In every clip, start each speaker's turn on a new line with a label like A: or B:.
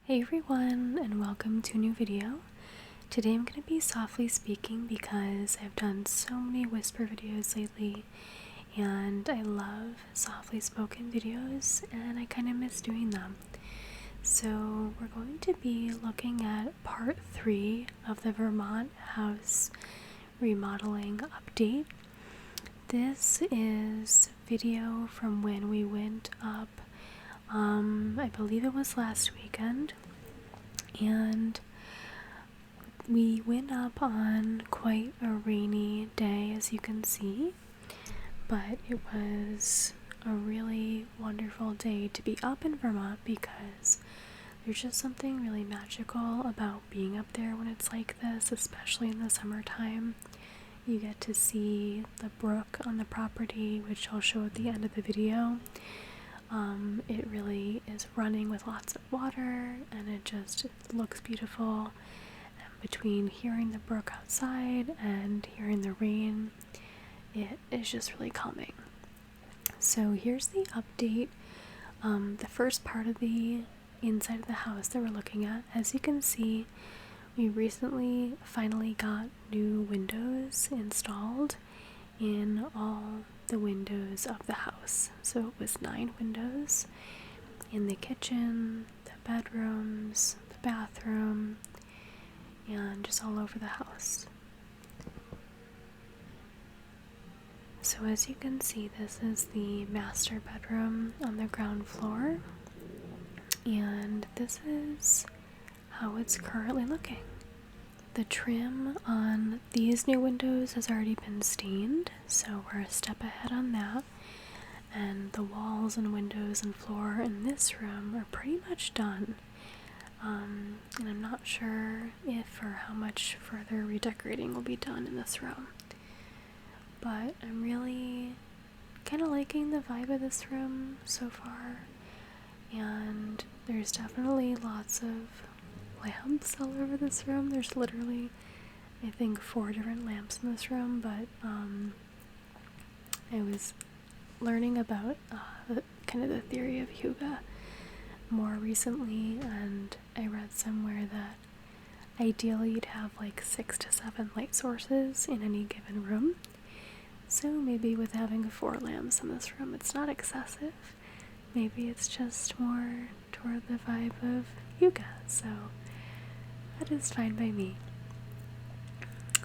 A: Hey everyone, and welcome to a new video. Today I'm going to be softly speaking because I've done so many whisper videos lately and I love softly spoken videos and I kind of miss doing them. So we're going to be looking at part 3 of the Vermont house remodeling update. This is video from when we went up, I believe it was last weekend, and we went up on quite a rainy day, as you can see, but it was a really wonderful day to be up in Vermont because there's just something really magical about being up there when it's like this, especially in the summertime. You get to see the brook on the property, which I'll show at the end of the video. It really is running with lots of water and it just looks beautiful. And between hearing the brook outside and hearing the rain, it is just really calming. So here's the update. The first part of the inside of the house that we're looking at. As you can see, we recently finally got new windows installed in all the windows of the house. So it was 9 windows in the kitchen, the bedrooms, the bathroom, and just all over the house. So as you can see, this is the master bedroom on the ground floor, and this is how it's currently looking. The trim on these new windows has already been stained, so we're a step ahead on that. And the walls and windows and floor in this room are pretty much done. And I'm not sure if or how much further redecorating will be done in this room. But I'm really kind of liking the vibe of this room so far. And there's definitely lots of lamps all over this room. There's literally, I think, 4 different lamps in this room, but I was learning about kind of the theory of Hyuga more recently, and I read somewhere that ideally you'd have like 6 to 7 light sources in any given room. So maybe with having 4 lamps in this room, it's not excessive. Maybe it's just more toward the vibe of Hyuga, so that is fine by me.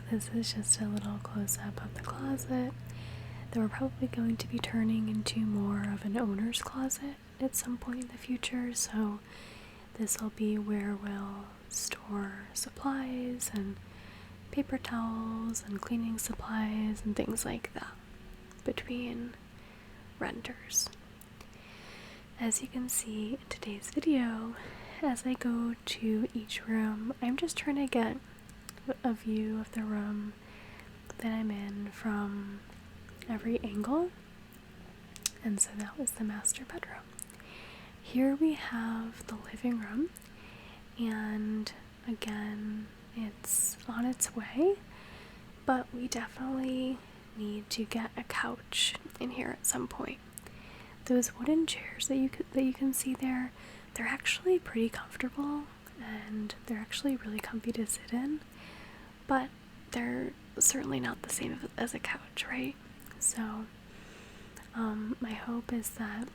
A: This is just a little close-up of the closet that we're probably going to be turning into more of an owner's closet at some point in the future, so this will be where we'll store supplies and paper towels and cleaning supplies and things like that between renters. As you can see in today's video, as I go to each room, I'm just trying to get a view of the room that I'm in from every angle. And so that was the master bedroom. Here we have the living room, and again, it's on its way, but we definitely need to get a couch in here at some point. Those wooden chairs that you can see there, they're actually pretty comfortable and they're actually really comfy to sit in, but they're certainly not the same as a couch, right? So my hope is that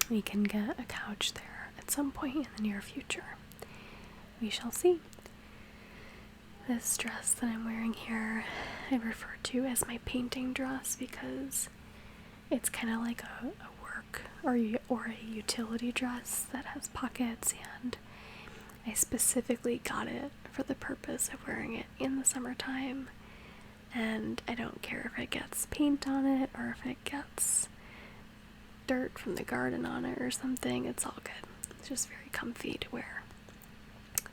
A: we can get a couch there at some point in the near future. We shall see. This dress that I'm wearing here, I refer to as my painting dress because it's kind of like a work or a utility dress that has pockets, and I specifically got it for the purpose of wearing it in the summertime, and I don't care if it gets paint on it or if it gets dirt from the garden on it or something. It's all good. It's just very comfy to wear.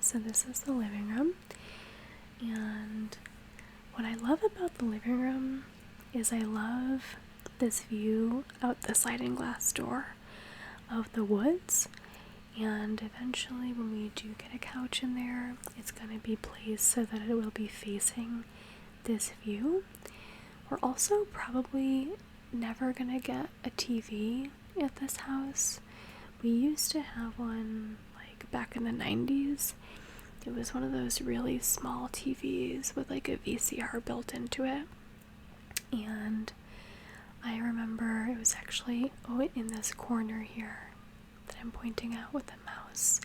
A: So this is the living room, and what I love about the living room is I love this view out the sliding glass door of the woods, and eventually when we do get a couch in there, it's going to be placed so that it will be facing this view. We're also probably never going to get a TV at this house. We used to have one like like back in the 90s. It was one of those really small TVs with like a VCR built into it. And I remember it was actually in this corner here that I'm pointing out with the mouse.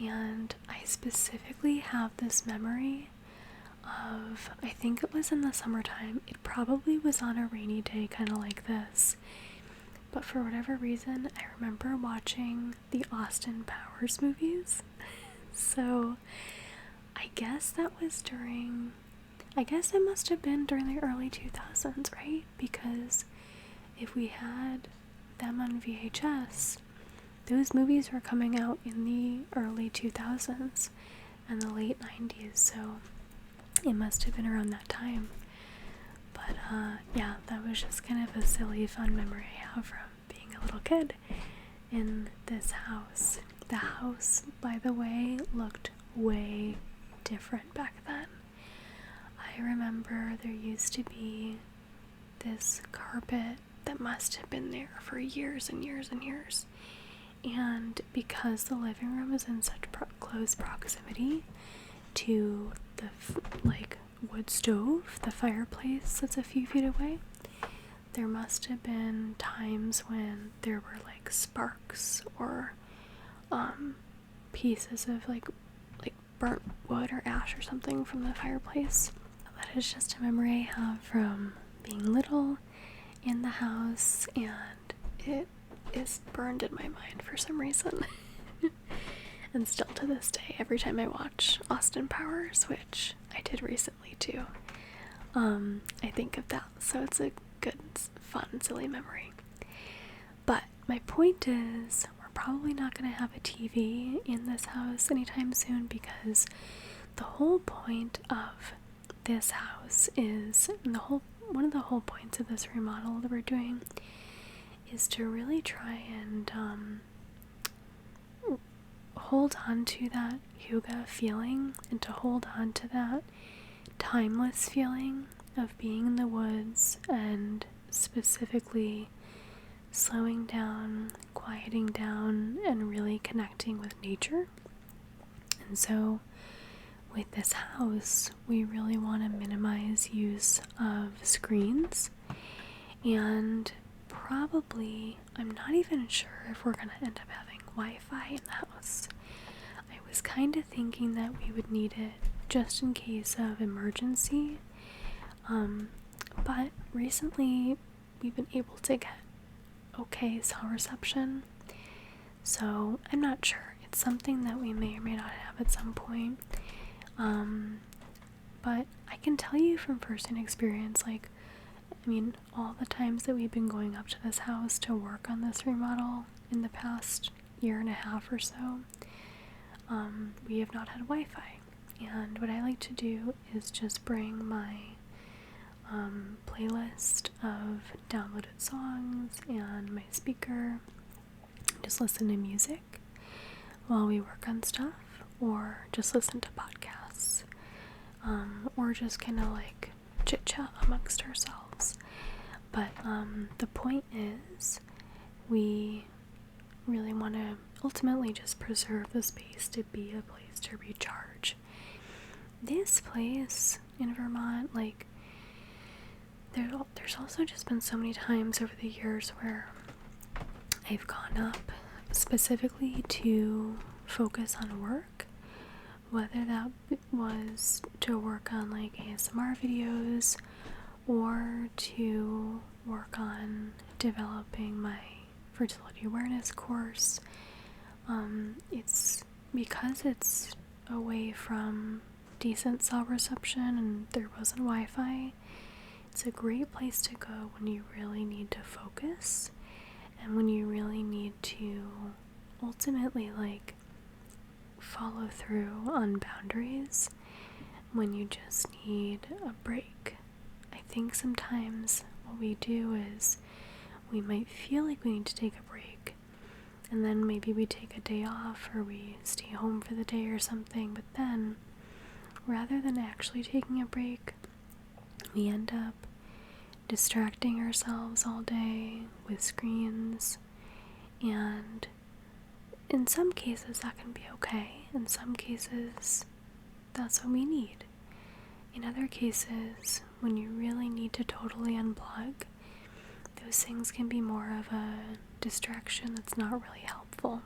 A: And I specifically have this memory of, I think it was in the summertime. It probably was on a rainy day, kind of like this. But for whatever reason, I remember watching the Austin Powers movies. So I guess that was it must have been during the early 2000s, right? Because if we had them on VHS, those movies were coming out in the early 2000s and the late 90s, so it must have been around that time. But yeah, that was just kind of a silly, fun memory I have from being a little kid in this house. The house, by the way, looked way different back then. I remember there used to be this carpet that must have been there for years and years and years. And because the living room is in such close proximity to the wood stove, the fireplace that's a few feet away, there must have been times when there were like sparks or pieces of like burnt wood or ash or something from the fireplace. That is just a memory I have from being little in the house, and it is burned in my mind for some reason. And still to this day, every time I watch Austin Powers, which I did recently too, I think of that. So it's a good, fun, silly memory. But my point is, we're probably not going to have a TV in this house anytime soon, because the whole point of this house is, one of the whole points of this remodel that we're doing is to really try and hold on to that hygge feeling, and to hold on to that timeless feeling of being in the woods, and specifically slowing down, quieting down, and really connecting with nature. And so with this house, we really want to minimize use of screens, and probably, I'm not even sure if we're going to end up having Wi-Fi in the house. I was kind of thinking that we would need it just in case of emergency, but recently we've been able to get okay cell reception, so I'm not sure. It's something that we may or may not have at some point, but I can tell you from first-hand experience, all the times that we've been going up to this house to work on this remodel in the past year and a half or so, we have not had Wi-Fi. And what I like to do is just bring my playlist of downloaded songs and my speaker, just listen to music while we work on stuff, or just listen to podcasts, or just kind of like chit-chat amongst ourselves. But the point is, we really want to ultimately just preserve the space to be a place to recharge. This place in Vermont, there's also just been so many times over the years where I've gone up specifically to focus on work, whether that was to work on ASMR videos, or to work on developing my fertility awareness course. It's because it's away from decent cell reception and there wasn't Wi-Fi. It's a great place to go when you really need to focus, and when you really need to ultimately follow through on boundaries, when you just need a break. I think sometimes what we do is we might feel like we need to take a break, and then maybe we take a day off, or we stay home for the day or something, but then rather than actually taking a break, we end up distracting ourselves all day with screens, and in some cases that can be okay. In some cases, that's what we need. In other cases, when you really need to totally unplug, those things can be more of a distraction that's not really helpful.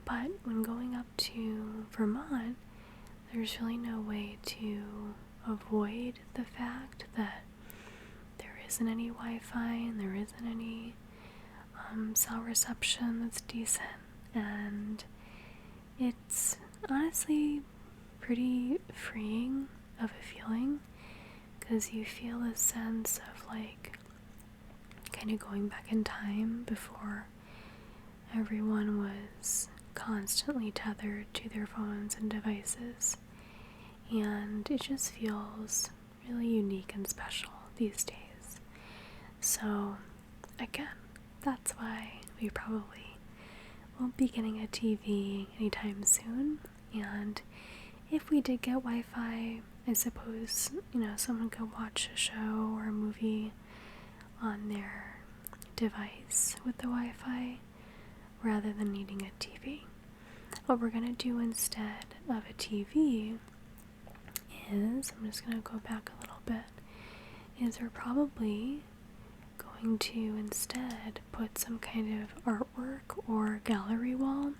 A: But when going up to Vermont, there's really no way to avoid the fact that there isn't any Wi-Fi and there isn't any cell reception that's decent, and it's honestly pretty freeing of a feeling, because you feel a sense of like kind of going back in time before everyone was constantly tethered to their phones and devices, and it just feels really unique and special these days. So again, that's why we probably won't be getting a TV anytime soon, and if we did get Wi-Fi, I suppose, someone could watch a show or a movie on their device with the Wi-Fi rather than needing a TV. What we're going to do instead of a TV is, I'm just going to go back a little bit, is we're probably going to instead put some kind of artwork or gallery wall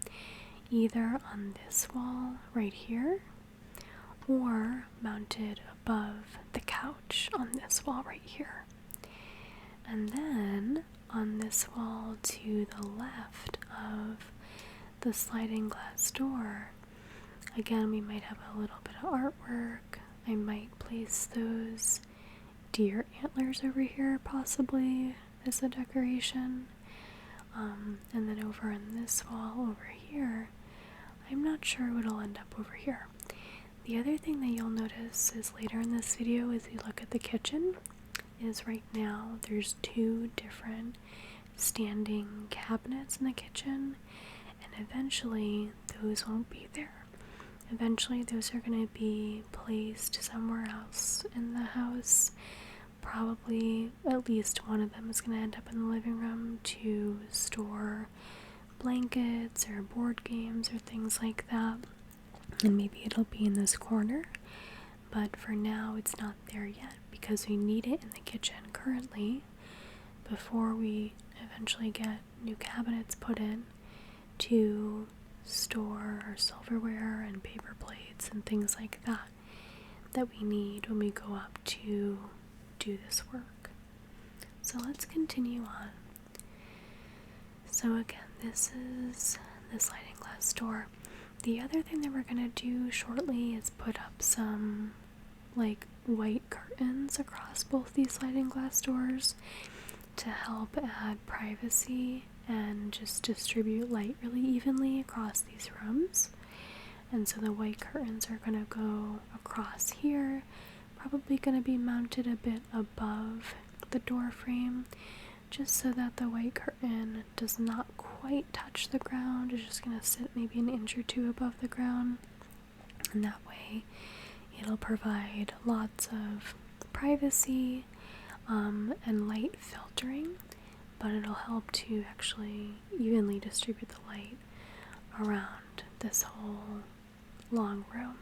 A: either on this wall right here or mounted above the couch on this wall right here. And then on this wall to the left of the sliding glass door, again, we might have a little bit of artwork. I might place those deer antlers over here possibly as a decoration. And then over on this wall over here, I'm not sure what'll end up over here. The other thing that you'll notice is later in this video as you look at the kitchen is right now there's 2 different standing cabinets in the kitchen, and eventually those won't be there. Eventually those are going to be placed somewhere else in the house. Probably at least one of them is going to end up in the living room to store blankets or board games or things like that. And maybe it'll be in this corner, but for now it's not there yet because we need it in the kitchen currently before we eventually get new cabinets put in to store our silverware and paper plates and things like that we need when we go up to do this work. So let's continue on. So again, this is the sliding glass door. The other thing that we're going to do shortly is put up some like white curtains across both these sliding glass doors to help add privacy and just distribute light really evenly across these rooms. And so the white curtains are going to go across here, probably going to be mounted a bit above the door frame, just so that the white curtain does not quite touch the ground. It's just going to sit maybe an inch or 2 above the ground, and that way it'll provide lots of privacy and light filtering, but it'll help to actually evenly distribute the light around this whole long room.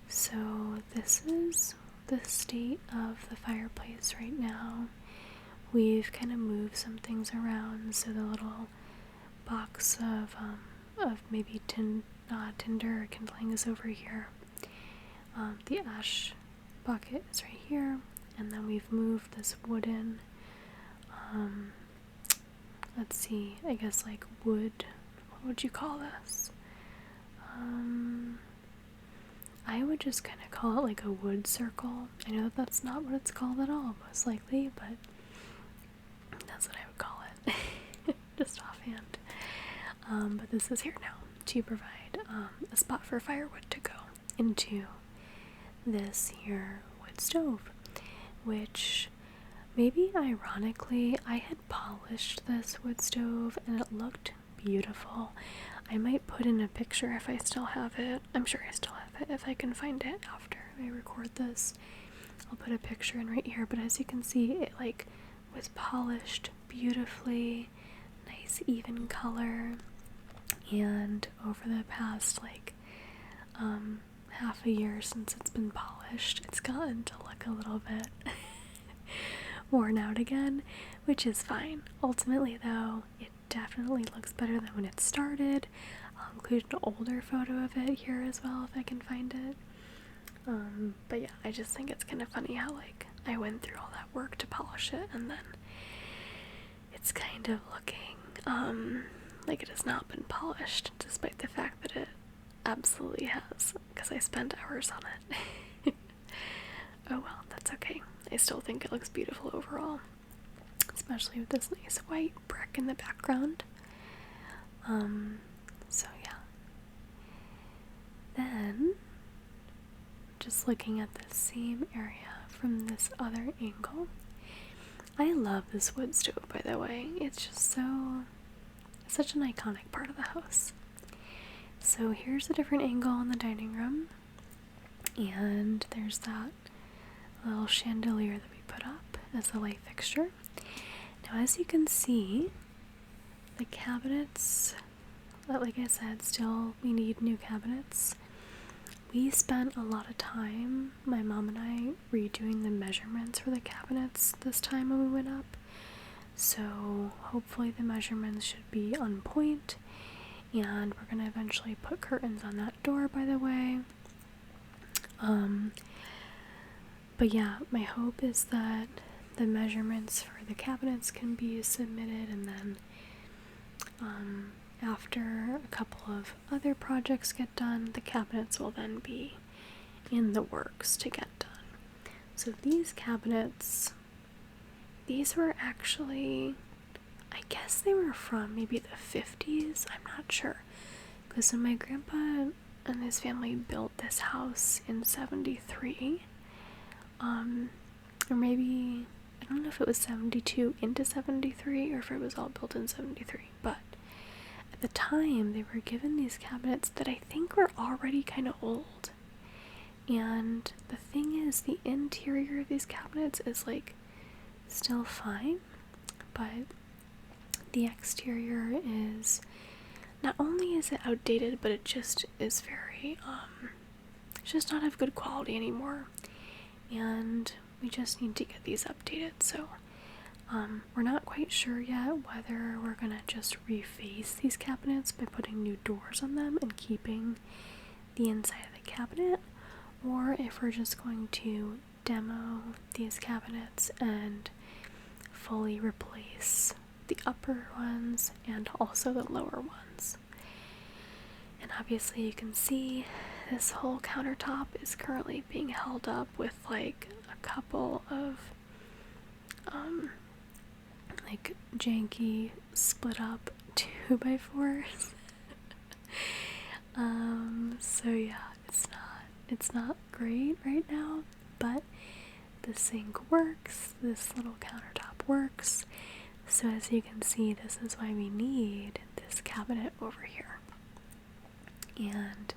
A: So this is the state of the fireplace right now. We've kind of moved some things around, so the little box of maybe tinder or kindling is over here. The ash bucket is right here, and then we've moved this wooden, let's see, I guess like wood, what would you call this? I would just kind of call it like a wood circle. I know that that's not what it's called at all, most likely, but that's what I would call it, just offhand. But this is here now to provide a spot for firewood to go into this here wood stove, which maybe ironically I had polished this wood stove and it looked beautiful. I might put in a picture if I still have it. I'm sure I still have it if I can find it after I record this. I'll put a picture in right here, but as you can see, it was polished beautifully, nice even color, and over the past half a year since it's been polished, it's gotten to look a little bit worn out again, which is fine. Ultimately though, it definitely looks better than when it started. I'll include an older photo of it here as well if I can find it. But yeah, I just think it's kind of funny how I went through all that work to polish it, and then it's kind of looking like it has not been polished, despite the fact that it absolutely has, because I spent hours on it. Oh well, that's okay. I still think it looks beautiful overall, especially with this nice white brick in the background. So yeah. Then, just looking at the same area from this other angle. I love this wood stove, by the way. It's just such an iconic part of the house. So here's a different angle on the dining room, and there's that little chandelier that we put up as a light fixture. Now, as you can see, the cabinets, like I said, still we need new cabinets. We spent a lot of time, my mom and I, redoing the measurements for the cabinets this time when we went up. So hopefully the measurements should be on point, and we're gonna eventually put curtains on that door, by the way. But yeah, my hope is that the measurements for the cabinets can be submitted, and then after a couple of other projects get done, the cabinets will then be in the works to get done. So these cabinets, these were actually, I guess they were from maybe the 50s, I'm not sure. Because when my grandpa and his family built this house in 73, or maybe, I don't know if it was 72 into 73 or if it was all built in 73, but at the time they were given these cabinets that I think were already kind of old. And the thing is, the interior of these cabinets is still fine, but the exterior is, not only is it outdated, but it just is very, it's just not of good quality anymore, and we just need to get these updated. So we're not quite sure yet whether we're gonna just reface these cabinets by putting new doors on them and keeping the inside of the cabinet, or if we're just going to demo these cabinets and fully replace the upper ones and also the lower ones. And obviously you can see this whole countertop is currently being held up with a couple of janky split up 2x4s. So yeah, it's not great right now, but the sink works, this little countertop works. So as you can see, this is why we need this cabinet over here. And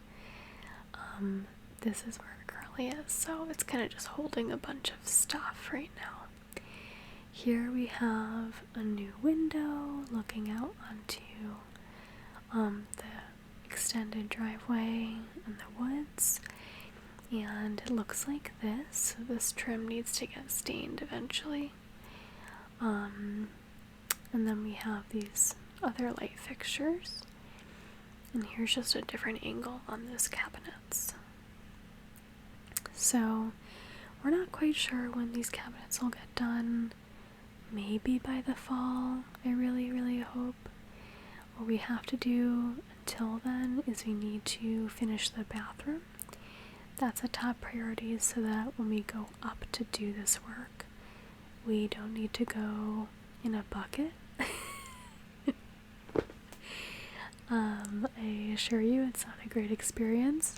A: this is where it currently is. So it's kind of just holding a bunch of stuff right now. Here we have a new window looking out onto the extended driveway in the woods. And it looks like this. So this trim needs to get stained eventually. And then we have these other light fixtures. And here's just a different angle on those cabinets. So we're not quite sure when these cabinets will get done. Maybe by the fall, I really, really hope. What we have to do until then is we need to finish the bathroom. That's a top priority, so that when we go up to do this work, we don't need to go in a bucket. I assure you it's not a great experience.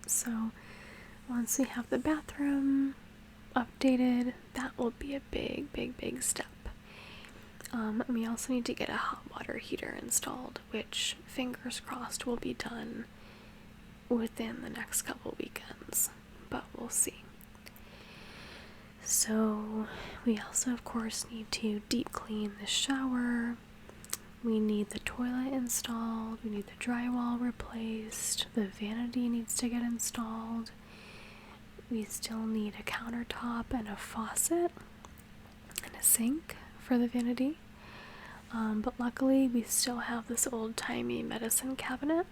A: So once we have the bathroom updated, that will be a big step. And we also need to get a hot water heater installed, which, fingers crossed, will be done within the next couple weekends, but we'll see. So we also, of course, need to deep clean the shower. We need the toilet installed, we need the drywall replaced, the vanity needs to get installed, we still need a countertop and a faucet and a sink for the vanity. But luckily we still have this old-timey medicine cabinet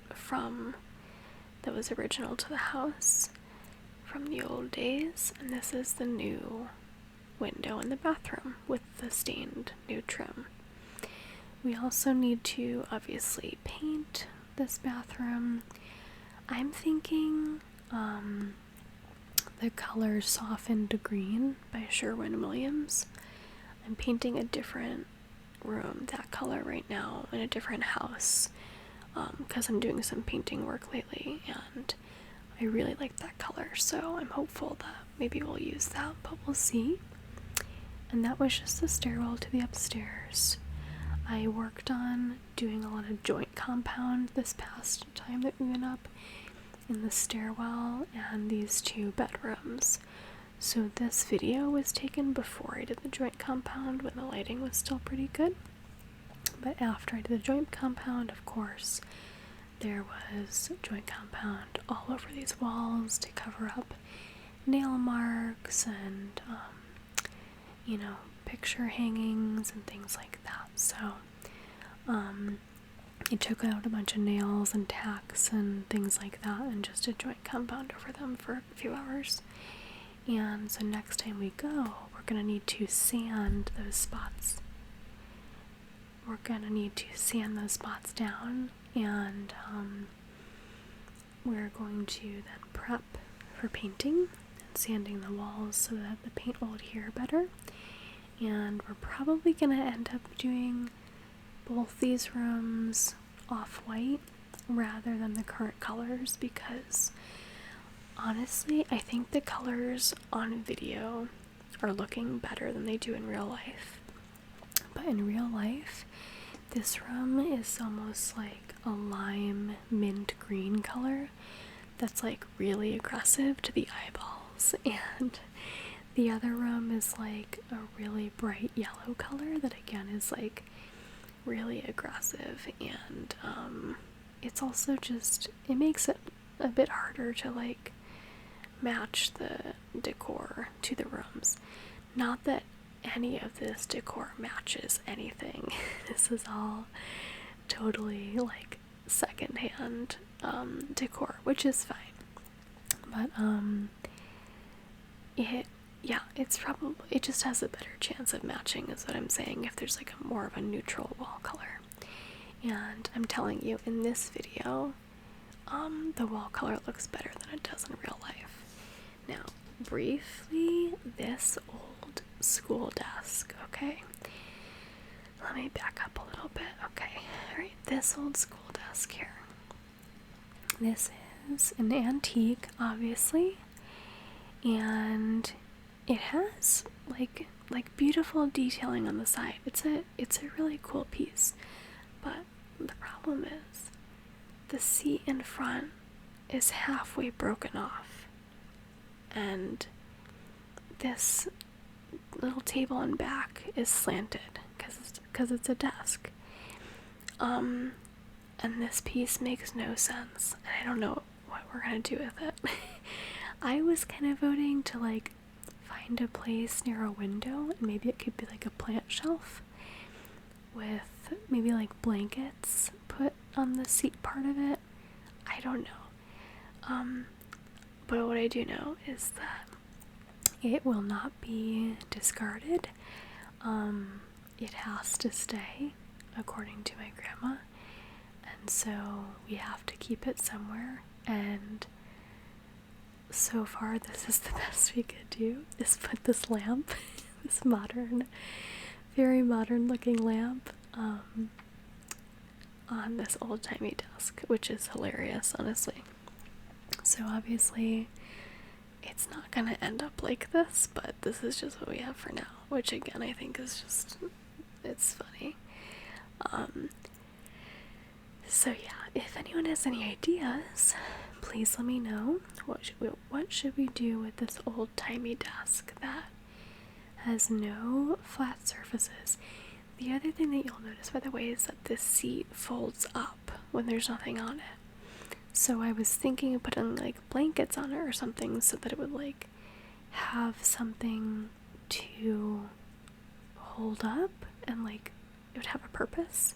A: that was original to the house from the old days, and this is the new window in the bathroom with the stained new trim. We also need to obviously paint this bathroom. I'm thinking the color Softened Green by Sherwin-Williams. I'm painting a different room that color right now in a different house because I'm doing some painting work lately and I really like that color, so I'm hopeful that maybe we'll use that, but we'll see. And that was just the stairwell to the upstairs. I worked on doing a lot of joint compound this past time that we went up in the stairwell and these two bedrooms. So this video was taken before I did the joint compound when the lighting was still pretty good. But after I did the joint compound, of course, there was joint compound all over these walls to cover up nail marks and, picture hangings and things like that. So, I took out a bunch of nails and tacks and things like that and just did joint compound over them for a few hours. And so next time we go, we're going to need to sand those spots. We're going to need to sand those spots down, and we're going to then prep for painting and sanding the walls so that the paint will adhere better. And we're probably going to end up doing both these rooms off-white rather than the current colors, because honestly, I think the colors on video are looking better than they do in real life. But in real life, this room is almost like a lime mint green color that's like really aggressive to the eyeballs, and the other room is like a really bright yellow color that again is like really aggressive, and it's also just, it makes it a bit harder to like match the decor to the rooms. Not that any of this decor matches anything. This is all totally like secondhand decor, which is fine. But it just has a better chance of matching, is what I'm saying, if there's like more of a neutral wall color. And I'm telling you, in this video, the wall color looks better than it does in real life. Now, briefly, this old school desk, okay? Let me back up a little bit, okay? Alright, this old school desk here. This is an antique, obviously, and it has like beautiful detailing on the side. It's a really cool piece, but the problem is the seat in front is halfway broken off, and this little table in back is slanted because it's a desk. And this piece makes no sense, and I don't know what we're gonna do with it. I was kind of voting to like find a place near a window, and maybe it could be like a plant shelf with maybe like blankets put on the seat part of it. I don't know. But what I do know is that it will not be discarded. It has to stay, according to my grandma, and so we have to keep it somewhere. And so far, this is the best we could do, is put this lamp, this modern, very modern looking lamp, on this old-timey desk, which is hilarious, honestly. So obviously, it's not gonna end up like this, but this is just what we have for now, which again, I think is just, it's funny. So yeah, if anyone has any ideas, please let me know. What should we do with this old-timey desk that has no flat surfaces? the other thing that you'll notice, by the way, is that this seat folds up when there's nothing on it. So I was thinking of putting like blankets on it or something so that it would like have something to hold up and like it would have a purpose.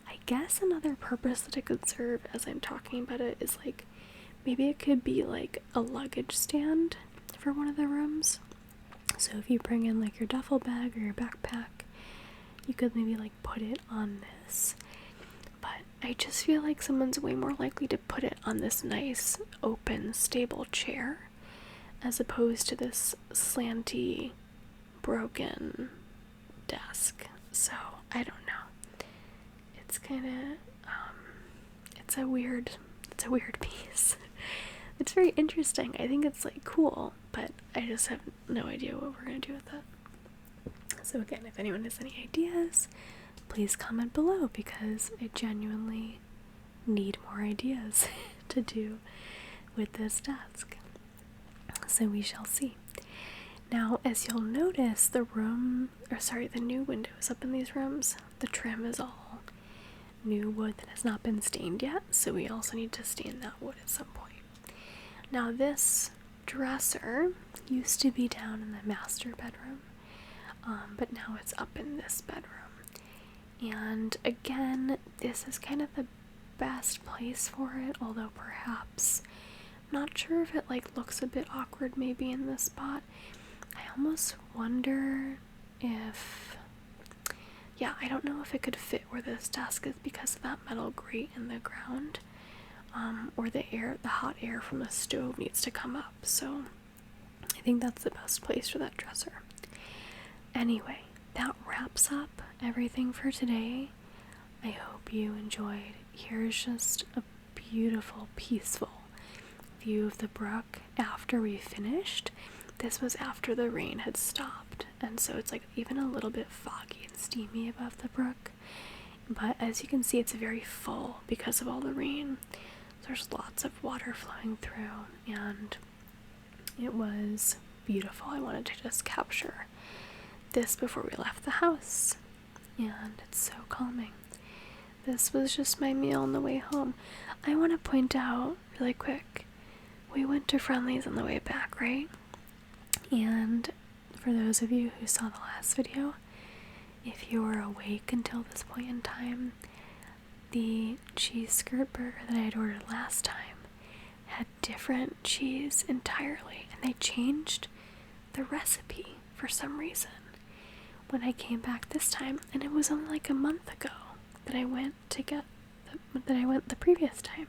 A: I guess another purpose that it could serve as I'm talking about it is like maybe it could be like a luggage stand for one of the rooms. So if you bring in like your duffel bag or your backpack, you could maybe like put it on this. But I just feel like someone's way more likely to put it on this nice, open, stable chair as opposed to this slanty, broken desk. So I don't know. It's kind of, it's a weird piece. It's very interesting. I think it's like cool, but I just have no idea what we're gonna do with it. So again, if anyone has any ideas, please comment below because I genuinely need more ideas to do with this desk. So we shall see. Now, as you'll notice, the new windows up in these rooms, the trim is all new wood that has not been stained yet, so we also need to stain that wood at some point. Now, this dresser used to be down in the master bedroom, but now it's up in this bedroom. And again, this is kind of the best place for it, although perhaps, I'm not sure if it like looks a bit awkward maybe in this spot. I almost wonder if, I don't know if it could fit where this desk is because of that metal grate in the ground, or the hot air from the stove needs to come up. So I think that's the best place for that dresser. Anyway, that wraps up everything for today. I hope you enjoyed. Here's just a beautiful, peaceful view of the brook after we finished. This was after the rain had stopped, and so it's like even a little bit foggy and steamy above the brook. But as you can see, it's very full because of all the rain. There's lots of water flowing through, and it was beautiful. I wanted to just capture this before we left the house, and it's so calming. This was just my meal on the way home. I want to point out really quick, we went to Friendly's on the way back, right? And for those of you who saw the last video, if you were awake until this point in time, the cheese skirt burger that I had ordered last time had different cheese entirely, and they changed the recipe for some reason when I came back this time, and it was only like a month ago that I went the previous time.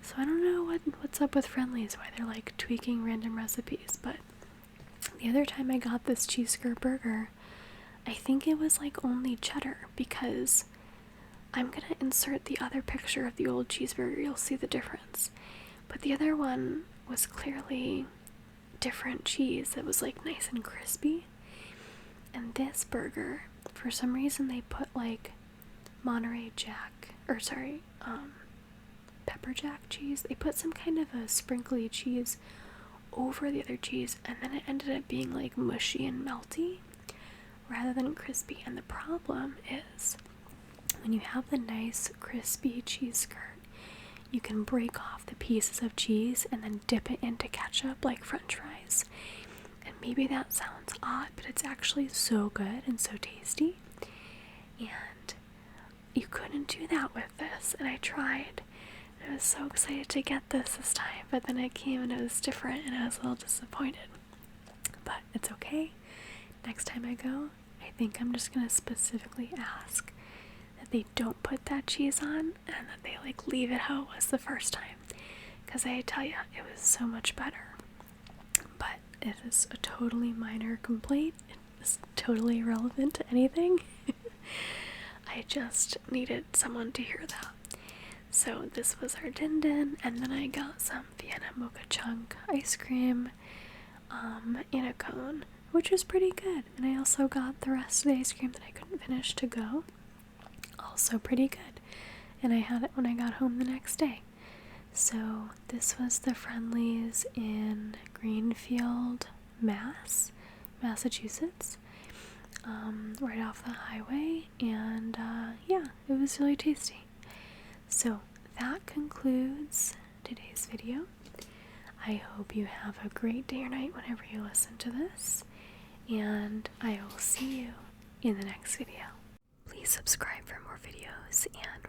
A: So I don't know what's up with Friendly's, why they're like tweaking random recipes, but the other time I got this cheese skirt burger, I think it was like only cheddar, because I'm gonna insert the other picture of the old cheeseburger, you'll see the difference. But the other one was clearly different cheese that was like nice and crispy. And this burger, for some reason they put like pepper jack cheese. They put some kind of a sprinkly cheese over the other cheese, and then it ended up being like mushy and melty rather than crispy. And the problem is, when you have the nice crispy cheese skirt, you can break off the pieces of cheese and then dip it into ketchup like french fries. And maybe that sounds odd, but it's actually so good and so tasty. And you couldn't do that with this, and I tried. I was so excited to get this time, but then it came and it was different, and I was a little disappointed. But it's okay. Next time I go, I think I'm just going to specifically ask that they don't put that cheese on and that they like leave it how it was the first time, because I tell you, it was so much better. But it is a totally minor complaint. It is totally irrelevant to anything. I just needed someone to hear that. So this was our din din, and then I got some Vienna mocha chunk ice cream in a cone, which was pretty good. And I also got the rest of the ice cream that I couldn't finish to go, also pretty good. And I had it when I got home the next day. So this was the Friendly's in Greenfield, Massachusetts. right off the highway, and yeah, it was really tasty. So that concludes today's video. I hope you have a great day or night whenever you listen to this, and I will see you in the next video. Please subscribe for more videos, and